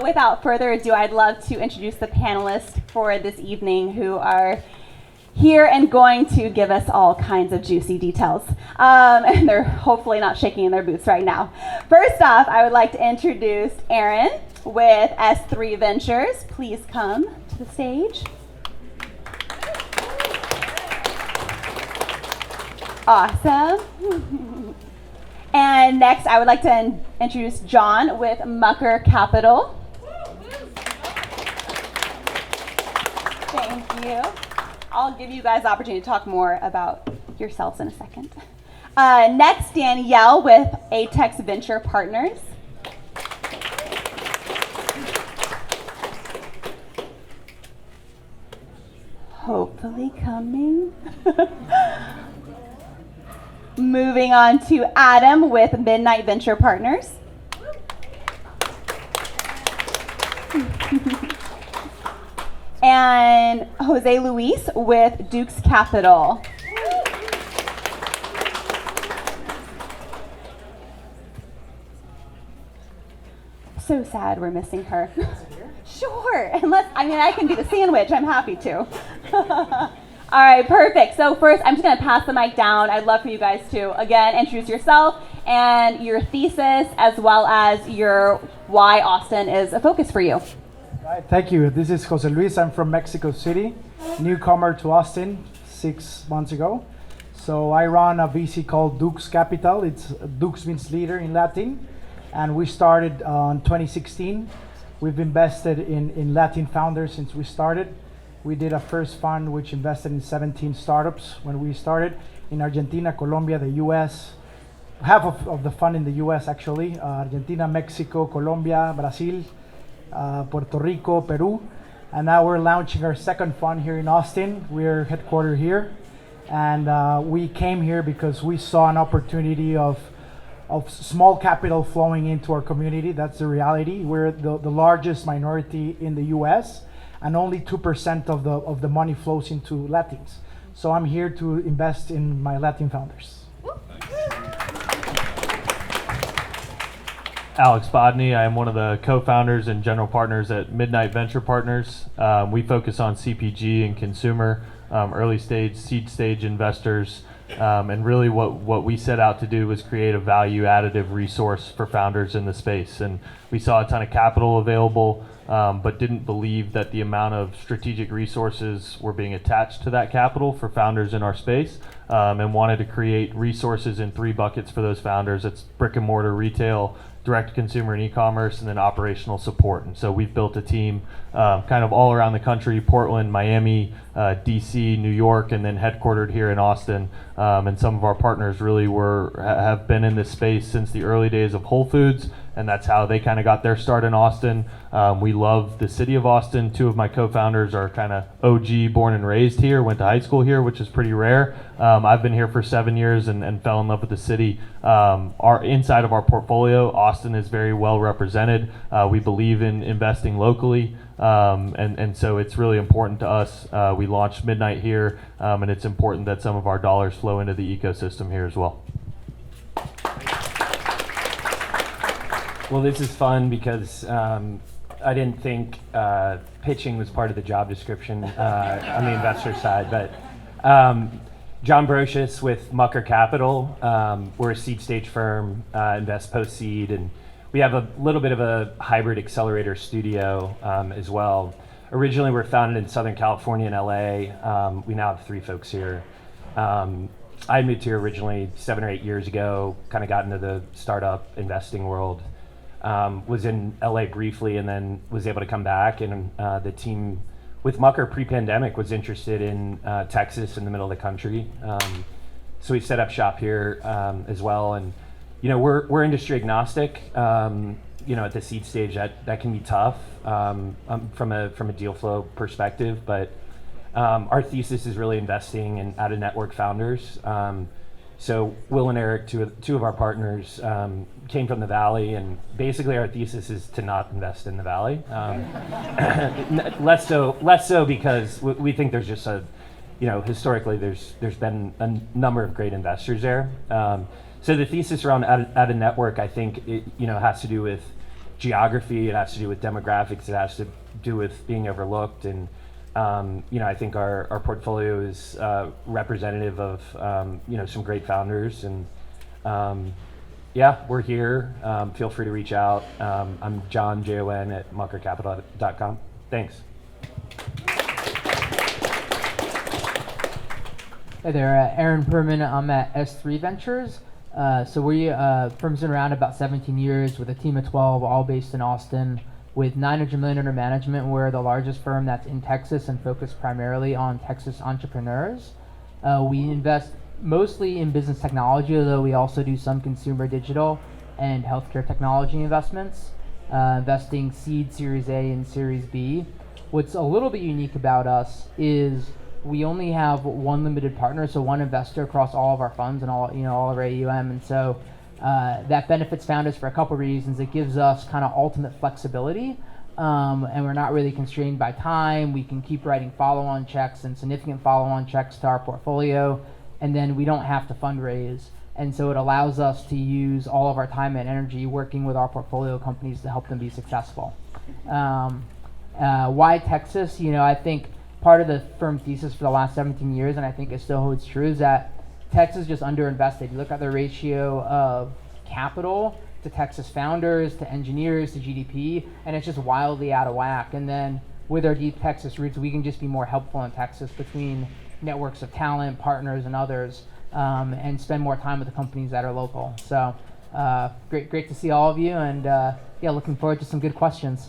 without further ado, I'd love to introduce the panelists for this evening who are here and going to give us all kinds of juicy details. And they're hopefully not shaking in their boots right now. First off, I would like to introduce Aaron with S3 Ventures. Please come to the stage. Awesome. And next, I would like to introduce John with Mucker Capital. Thank you. I'll give you guys the opportunity to talk more about yourselves in a second. Next, Danielle with Atex Venture Partners. Hopefully coming. Moving on to Adam with Midnight Venture Partners. And Jose Luis with Duke's Capital. So sad we're missing her. Sure, unless, I can do the sandwich, I'm happy to. All right, perfect. So first, I'm just gonna pass the mic down. I'd love for you guys to, again, introduce yourself and your thesis, as well as your why Austin is a focus for you. Right, thank you. This is Jose Luis. I'm from Mexico City, newcomer to Austin 6 months ago. So I run a VC called Duke's Capital. It's Duke's means leader in Latin, and we started in 2016. We've invested in Latin founders since we started. We did a first fund which invested in 17 startups when we started in Argentina, Colombia, the US. Half of the fund in the US actually, Argentina, Mexico, Colombia, Brazil, Puerto Rico, Peru. And now we're launching our second fund here in Austin. We're headquartered here. And we came here because we saw an opportunity of small capital flowing into our community. That's the reality. We're the largest minority in the US, and only 2% of the money flows into Latins. So I'm here to invest in my Latin founders. Alex Bodney. I am one of the co-founders and general partners at Midnight Venture Partners. We focus on CPG and consumer, early stage, seed stage investors. And really what we set out to do was create a value additive resource for founders in the space. And we saw a ton of capital available, but didn't believe that the amount of strategic resources were being attached to that capital for founders in our space, and wanted to create resources in 3 buckets for those founders. It's brick and mortar retail, direct to consumer and e-commerce, and then operational support. And so we've built a team kind of all around the country: Portland, Miami, DC, New York, and then headquartered here in Austin. And some of our partners really have been in this space since the early days of Whole Foods, and that's how they kind of got their start in Austin. We love the city of Austin. 2 of my co-founders are kind of OG, born and raised here, went to high school here, which is pretty rare. I've been here for 7 years and fell in love with the city. Inside of our portfolio, Austin is very well represented. We believe in investing locally, and so it's really important to us. We launched Midnight here, and it's important that some of our dollars flow into the ecosystem here as well. Well, this is fun because I didn't think pitching was part of the job description on the investor side, but John Brocious with Mucker Capital. We're a seed stage firm, invest post-seed, and we have a little bit of a hybrid accelerator studio as well. Originally, we're founded in Southern California and LA. We now have 3 folks here. I moved here originally 7 or 8 years ago, kind of got into the startup investing world. Was in LA briefly and then was able to come back, and the team with Mucker pre-pandemic was interested in Texas in the middle of the country. So we set up shop here as well, and we're industry agnostic. At the seed stage that can be tough from a deal flow perspective, but our thesis is really investing in out of network founders. So Will and Eric, two of our partners, came from the Valley, and basically our thesis is to not invest in the Valley. Less so because we think there's just historically there's been a number of great investors there. So the thesis around out of network, I think, has to do with, geography, it has to do with demographics, it has to do with being overlooked. And I think our portfolio is representative of some great founders. And we're here. Feel free to reach out. I'm John, Jon, at muckercapital.com. Thanks. Hey there, Aaron Perman. I'm at S3 Ventures. So we firm's been around about 17 years with a team of 12, all based in Austin, with $900 million under management. We're the largest firm that's in Texas and focused primarily on Texas entrepreneurs. We invest mostly in business technology, although we also do some consumer digital and healthcare technology investments, investing seed, Series A, and Series B. What's a little bit unique about us is we only have one limited partner, so one investor across all of our funds and all of our AUM, and so that benefits founders for a couple reasons. It gives us kind of ultimate flexibility, and we're not really constrained by time. We can keep writing follow-on checks and significant follow-on checks to our portfolio, and then we don't have to fundraise. And so it allows us to use all of our time and energy working with our portfolio companies to help them be successful. Why Texas? I think part of the firm thesis for the last 17 years, and I think it still holds true, is that Texas is just underinvested. You look at the ratio of capital to Texas founders, to engineers, to GDP, and it's just wildly out of whack. And then with our deep Texas roots, we can just be more helpful in Texas between networks of talent, partners, and others, and spend more time with the companies that are local. So great to see all of you, and looking forward to some good questions.